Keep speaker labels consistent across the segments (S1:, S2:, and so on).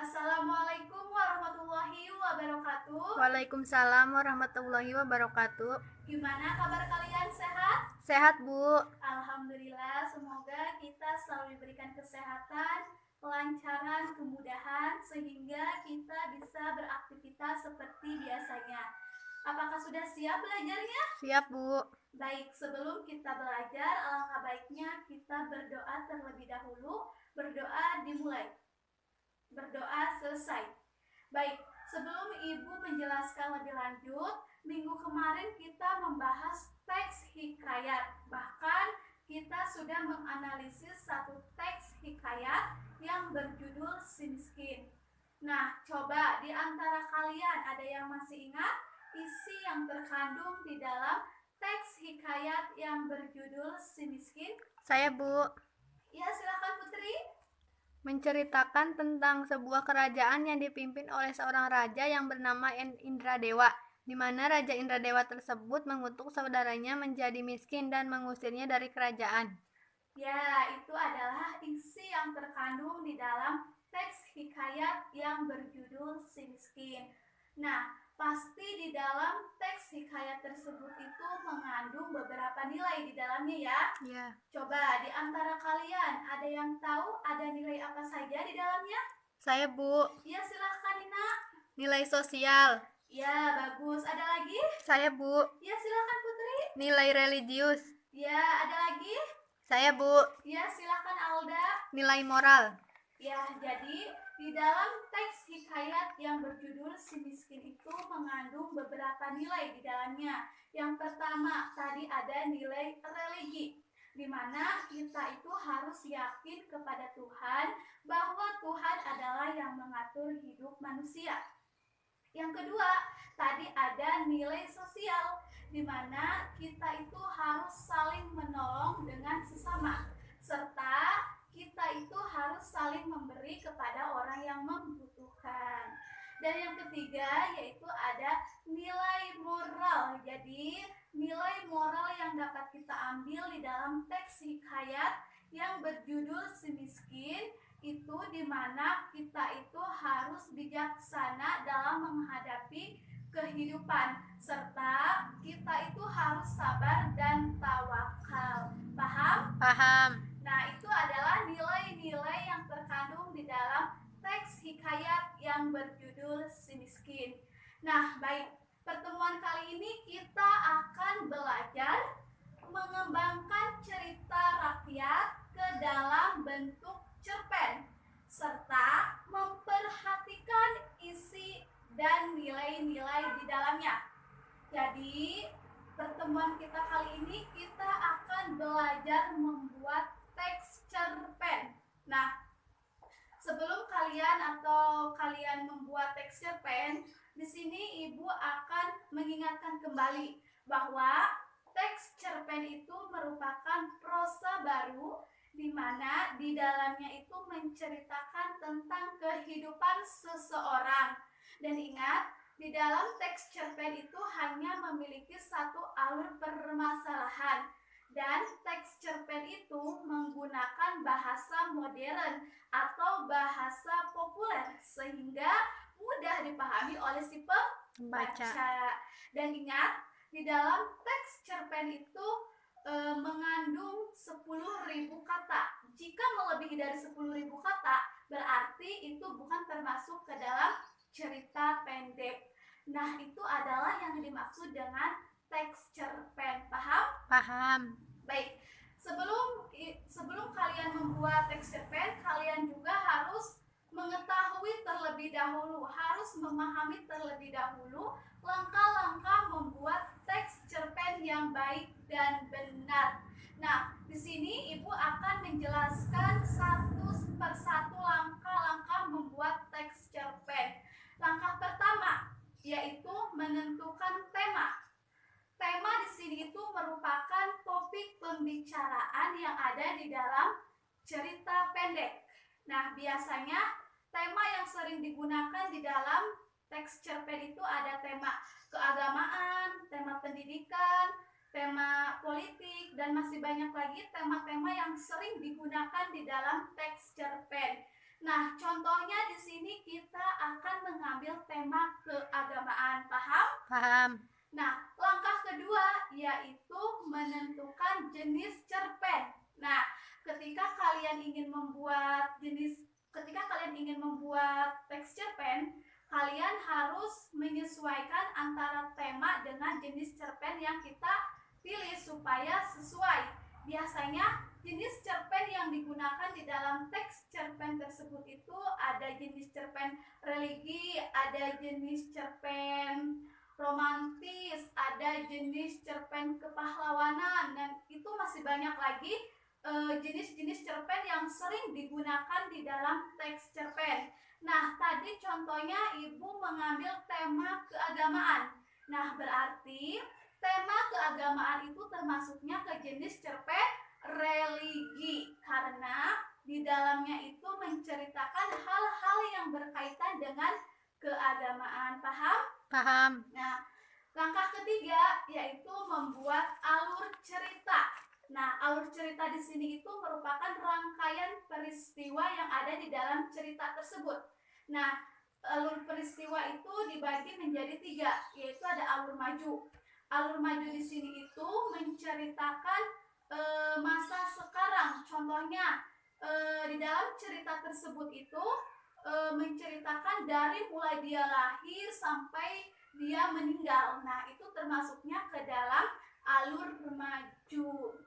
S1: Assalamualaikum warahmatullahi wabarakatuh.
S2: Waalaikumsalam warahmatullahi wabarakatuh.
S1: Gimana kabar kalian, sehat?
S2: Sehat, Bu.
S1: Alhamdulillah, semoga kita selalu diberikan kesehatan, kelancaran, kemudahan sehingga kita bisa beraktivitas seperti biasanya. Apakah sudah siap belajarnya?
S2: Siap, Bu.
S1: Baik, sebelum kita belajar, alangkah baiknya kita berdoa terlebih dahulu. Berdoa dimulai. Berdoa selesai. Baik, sebelum Ibu menjelaskan lebih lanjut, minggu kemarin kita membahas teks hikayat. Bahkan kita sudah menganalisis satu teks hikayat yang berjudul Si Miskin. Nah, coba di antara kalian ada yang masih ingat isi yang terkandung di dalam teks hikayat yang berjudul Si Miskin?
S2: Saya, Bu.
S1: Ya, silakan Putri.
S2: Menceritakan tentang sebuah kerajaan yang dipimpin oleh seorang raja yang bernama Indradewa, di mana Raja Indradewa tersebut mengutuk saudaranya menjadi miskin dan mengusirnya dari kerajaan.
S1: Ya, itu adalah isi yang terkandung di dalam teks hikayat yang berjudul Si Miskin. Nah, pasti di dalam teks hikayat tersebut itu mengandung beberapa nilai di dalamnya ya.
S2: Ya.
S1: Coba di antara kalian ada yang tahu ada nilai apa saja di dalamnya?
S2: Saya, Bu.
S1: Ya, silahkan Nina.
S2: Nilai sosial.
S1: Ya, bagus. Ada lagi?
S2: Saya, Bu.
S1: Ya, silahkan Putri.
S2: Nilai religius.
S1: Ya, ada lagi?
S2: Saya, Bu.
S1: Ya, silahkan Alda.
S2: Nilai moral.
S1: Ya, jadi di dalam teks hikayat yang berjudul Si Miskin itu mengandung beberapa nilai di dalamnya. Yang pertama, tadi ada nilai religi, di mana kita itu harus yakin kepada Tuhan bahwa Tuhan adalah yang mengatur hidup manusia. Yang kedua, tadi ada nilai sosial, di mana kita itu harus saling menolong dengan sesama, serta kita itu harus saling memberi kepada orang yang membutuhkan. Dan yang ketiga yaitu ada nilai moral. Jadi nilai moral yang dapat kita ambil di dalam teks hikayat yang berjudul Si Miskin itu di mana kita itu harus bijaksana dalam menghadapi kehidupan, serta kita itu harus sabar dan tawakal. Paham?
S2: Paham.
S1: Nah, itu adalah nilai-nilai yang terkandung di dalam teks hikayat yang berjudul Si Miskin. Nah, baik, pertemuan kali ini kita akan belajar mengembangkan cerita rakyat ke dalam bentuk cerpen, serta memperhatikan isi dan nilai-nilai di dalamnya. Jadi, pertemuan kita kali ini kita akan belajar membuat teks cerpen. Nah, sebelum kalian membuat teks cerpen, di sini Ibu akan mengingatkan kembali bahwa teks cerpen itu merupakan prosa baru di mana di dalamnya itu menceritakan tentang kehidupan seseorang. Dan ingat, di dalam teks cerpen itu hanya memiliki satu alur permasalahan. Dan teks cerpen itu menggunakan bahasa modern atau bahasa populer sehingga mudah dipahami oleh si pembaca. Dan ingat, di dalam teks cerpen itu mengandung 10.000 kata. Jika melebihi dari 10.000 kata, berarti itu bukan termasuk ke dalam cerita pendek. Nah, itu adalah yang dimaksud dengan teks cerpen. Paham?
S2: Paham.
S1: Baik, sebelum kalian membuat teks cerpen, kalian juga harus mengetahui terlebih dahulu, harus memahami terlebih dahulu langkah-langkah membuat teks cerpen yang baik dan benar. Nah, di sini Ibu akan menjelaskan satu persatu langkah-langkah membuat teks cerpen. Langkah pertama yaitu menentukan tema. Tema di sini itu merupakan topik pembicaraan yang ada di dalam cerita pendek. Nah, biasanya tema yang sering digunakan di dalam teks cerpen itu ada tema keagamaan, tema pendidikan, tema politik, dan masih banyak lagi tema-tema yang sering digunakan di dalam teks cerpen. Nah, Nah, contohnya di sini kita akan mengambil tema keagamaan. Paham?
S2: Paham.
S1: Nah, langkah kedua yaitu menentukan jenis cerpen. Nah, ketika kalian ingin membuat teks cerpen, kalian harus menyesuaikan antara tema dengan jenis cerpen yang kita pilih supaya sesuai. Biasanya jenis cerpen yang digunakan di dalam teks cerpen tersebut itu ada jenis cerpen religi, ada jenis cerpen romantis, ada jenis cerpen kepahlawanan, dan itu masih banyak lagi jenis-jenis cerpen yang sering digunakan di dalam teks cerpen. Nah, tadi contohnya Ibu mengambil tema keagamaan. Nah, berarti tema keagamaan itu termasuknya ke jenis cerpen religi karena di dalamnya itu menceritakan hal-hal yang berkaitan dengan keagamaan. Paham?
S2: Paham.
S1: Nah, langkah ketiga yaitu membuat alur cerita. Nah, alur cerita di sini itu merupakan rangkaian peristiwa yang ada di dalam cerita tersebut. Nah, alur peristiwa itu dibagi menjadi 3, yaitu ada alur maju. Alur maju di sini itu menceritakan masa sekarang. Contohnya di dalam cerita tersebut itu menceritakan dari mulai dia lahir sampai dia meninggal. Nah, itu termasuknya ke dalam alur maju.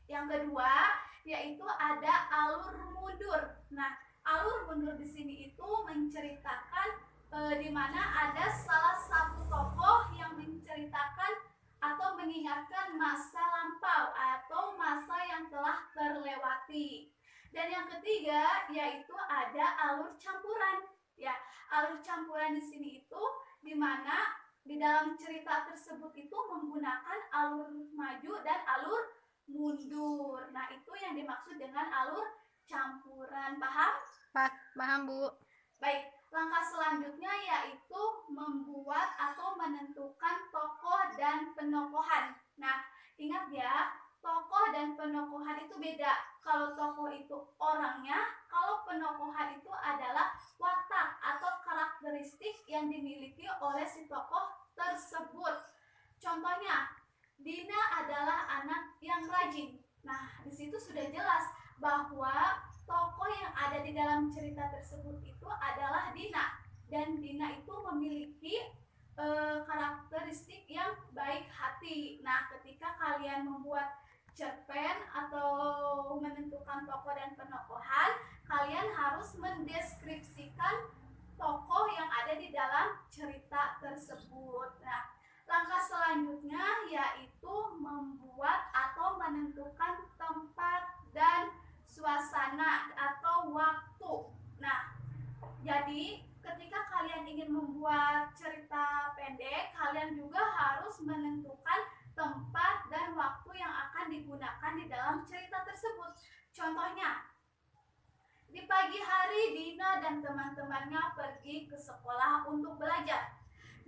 S1: Yang kedua yaitu ada alur mundur. Nah, alur mundur di sini itu menceritakan di mana ada salah satu tokoh yang menceritakan atau mengingatkan masa lampau atau masa yang telah terlewati. Dan yang ketiga yaitu ada alur campuran. Ya, alur campuran di sini itu di mana di dalam cerita tersebut itu menggunakan alur maju dan alur mundur. Nah, itu yang dimaksud dengan alur campuran. Paham?
S2: Paham, Bu.
S1: Baik, langkah selanjutnya yaitu membuat atau menentukan tokoh dan penokohan. Nah, ingat ya, tokoh dan penokohan itu beda. Kalau tokoh itu orangnya, kalau penokohan itu adalah watak atau karakteristik yang dimiliki oleh si tokoh tersebut. Contohnya, Dina adalah anak yang rajin. Nah, di situ sudah jelas bahwa tokoh yang ada di dalam cerita tersebut itu adalah Dina, dan Dina itu memiliki karakteristik yang baik hati. Nah, ketika kalian membuat cerpen atau menentukan tokoh dan penokohan, kalian harus mendeskripsikan tokoh yang ada di dalam cerita tersebut. Nah, langkah selanjutnya yaitu membuat atau menentukan tempat dan suasana atau waktu. Nah, jadi ketika kalian ingin membuat cerita pendek, kalian juga harus menentukan tempat dan waktu yang akan digunakan di dalam cerita tersebut. Contohnya, di pagi hari Dina dan teman-temannya pergi ke sekolah untuk belajar.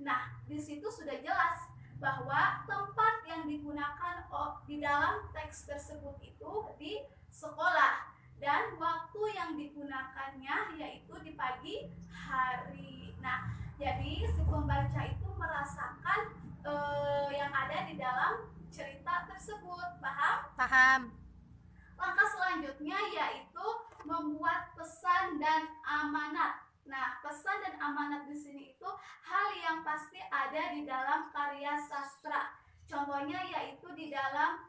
S1: Nah, di situ sudah jelas bahwa tempat yang digunakan di dalam teks tersebut itu di sekolah, dan waktu yang digunakannya yaitu di pagi hari. Nah, jadi si pembaca itu merasakan yang ada di dalam cerita tersebut. Paham?
S2: Paham.
S1: Langkah selanjutnya yaitu membuat pesan dan amanat. Nah, pesan dan amanat di sini itu hal yang pasti ada di dalam karya sastra. Contohnya yaitu di dalam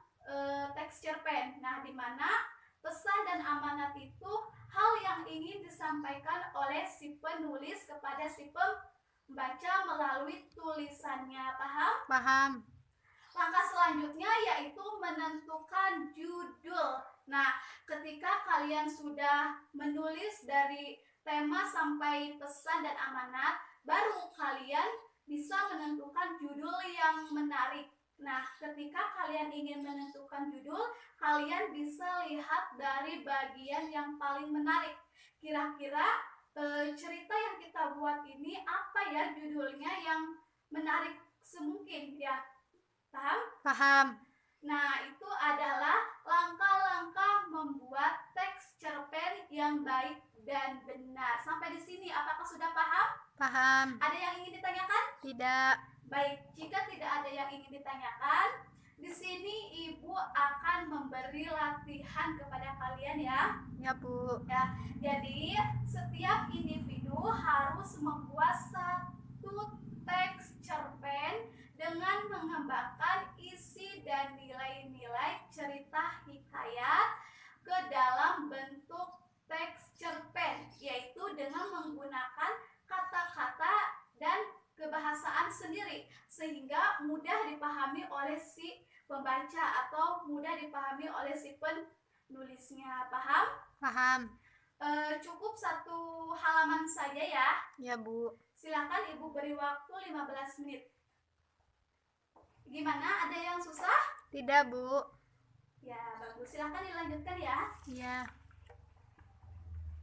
S1: teks cerpen. Nah, di mana pesan dan amanat itu hal yang ingin disampaikan oleh si penulis kepada si pembaca melalui tulisannya. Paham?
S2: Paham.
S1: Langkah selanjutnya yaitu menentukan judul. Nah, ketika kalian sudah menulis dari tema sampai pesan dan amanat, baru kalian bisa menentukan judul yang menarik. Nah, ketika kalian ingin menentukan judul, kalian bisa lihat dari bagian yang paling menarik. Kira-kira cerita yang kita buat ini apa ya judulnya yang menarik semungkin ya? Paham?
S2: Paham.
S1: Nah, itu adalah langkah-langkah membuat teks cerpen yang baik dan benar. Sampai di sini, apakah sudah paham?
S2: Paham.
S1: Ada yang ingin ditanyakan?
S2: Tidak.
S1: Baik, jika tidak ada yang ingin ditanyakan, di sini Ibu akan memberi latihan kepada kalian ya.
S2: Ya, Bu.
S1: Ya, jadi setiap individu harus membuat satu teks cerpen dengan mengembangkan isi dan nilai-nilai cerita hikayat ke dalam bentuk teks cerpen, yaitu dengan menggunakan kata-kata dan kebahasaan sendiri sehingga mudah dipahami oleh si pembaca atau mudah dipahami oleh si penulisnya. Paham?
S2: Paham.
S1: Cukup 1 halaman saja ya.
S2: Ya, Bu.
S1: Silakan Ibu beri waktu 15 menit. Gimana? Ada yang susah?
S2: Tidak, Bu.
S1: Ya, bagus. Silakan dilanjutkan ya.
S2: Ya.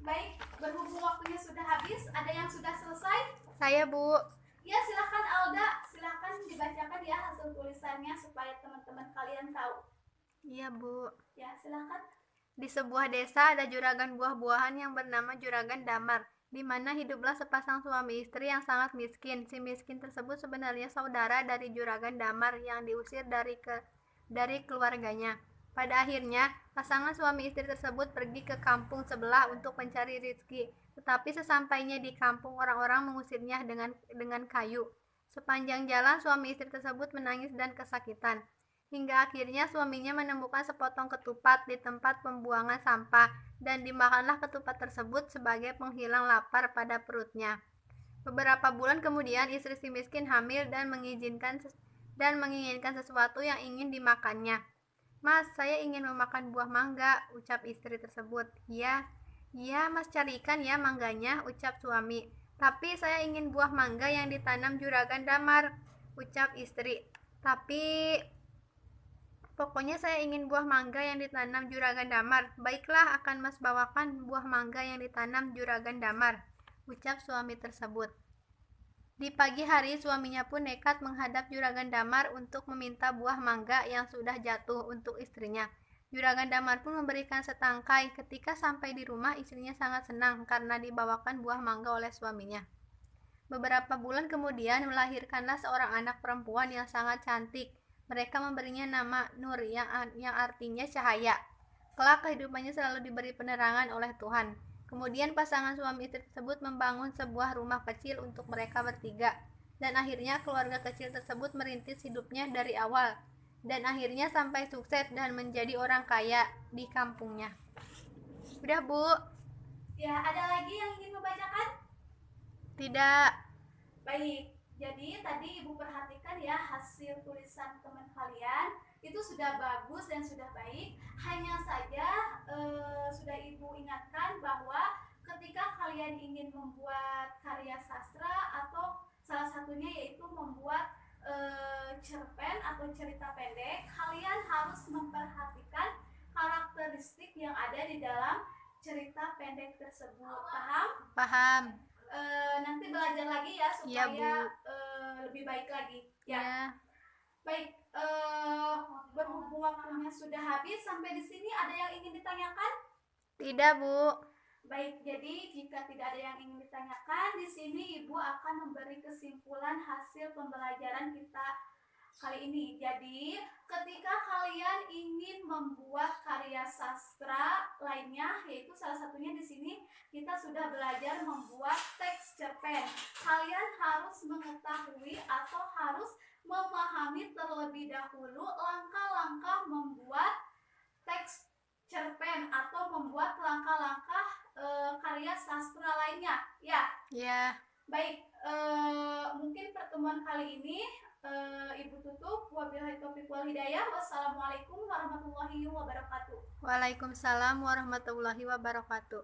S1: Baik, berhubung waktunya sudah habis, ada yang sudah selesai?
S2: Saya, Bu.
S1: Ya, silakan Alda. Silakan dibacakan ya hasil tulisannya supaya teman-teman kalian tahu.
S2: Iya, Bu.
S1: Ya, silakan.
S2: Di sebuah desa ada juragan buah-buahan yang bernama Juragan Damar, di mana hiduplah sepasang suami istri yang sangat miskin. Si miskin tersebut sebenarnya saudara dari Juragan Damar yang diusir dari keluarganya. Pada akhirnya, pasangan suami istri tersebut pergi ke kampung sebelah untuk mencari rezeki. Tetapi sesampainya di kampung, orang-orang mengusirnya dengan kayu. Sepanjang jalan, suami istri tersebut menangis dan kesakitan. Hingga akhirnya suaminya menemukan sepotong ketupat di tempat pembuangan sampah, dan dimakanlah ketupat tersebut sebagai penghilang lapar pada perutnya. Beberapa bulan kemudian, istri si miskin hamil dan menginginkan sesuatu yang ingin dimakannya. "Mas, saya ingin memakan buah mangga," ucap istri tersebut. "Ya, Mas, carikan ya mangganya," ucap suami. "Tapi saya ingin buah mangga yang ditanam Juragan Damar," ucap istri. Pokoknya saya ingin buah mangga yang ditanam Juragan Damar." "Baiklah, akan Mas bawakan buah mangga yang ditanam Juragan Damar," ucap suami tersebut. Di pagi hari, suaminya pun nekat menghadap Juragan Damar untuk meminta buah mangga yang sudah jatuh untuk istrinya. Juragan Damar pun memberikan setangkai. Ketika sampai di rumah, istrinya sangat senang karena dibawakan buah mangga oleh suaminya. Beberapa bulan kemudian, melahirkanlah seorang anak perempuan yang sangat cantik. Mereka memberinya nama Nur yang artinya cahaya. Kelak kehidupannya selalu diberi penerangan oleh Tuhan. Kemudian pasangan suami istri tersebut membangun sebuah rumah kecil untuk mereka bertiga. Dan akhirnya keluarga kecil tersebut merintis hidupnya dari awal. Dan akhirnya sampai sukses dan menjadi orang kaya di kampungnya. Udah, Bu?
S1: Ya, ada lagi yang ingin membacakan?
S2: Tidak.
S1: Baik, jadi tadi Ibu perhatikan ya hasil tulisan teman kalian. Itu sudah bagus dan sudah baik. Hanya saja sudah Ibu ingatkan bahwa ketika kalian ingin membuat karya sastra atau salah satunya yaitu membuat cerpen atau cerita pendek, kalian harus memperhatikan karakteristik yang ada di dalam cerita pendek tersebut. Paham?
S2: Paham.
S1: Nanti belajar lagi ya supaya
S2: Ya,
S1: lebih baik lagi.
S2: Ya.
S1: Baik, berhubung waktunya sudah habis, sampai di sini ada yang ingin ditanyakan?
S2: Tidak, Bu.
S1: Baik, jadi jika tidak ada yang ingin ditanyakan, di sini Ibu akan memberi kesimpulan hasil pembelajaran kita kali ini. Jadi, ketika kalian ingin membuat karya sastra lainnya, yaitu salah satunya di sini kita sudah belajar membuat teks cerpen. Kalian harus mengetahui atau harus memahami terlebih dahulu langkah-langkah membuat teks cerpen atau membuat langkah-langkah karya sastra lainnya. Ya. Baik, mungkin pertemuan kali ini Ibu tutup. Wabillahi taufiq wal hidayah. Wassalamualaikum warahmatullahi wabarakatuh.
S2: Waalaikumsalam warahmatullahi wabarakatuh.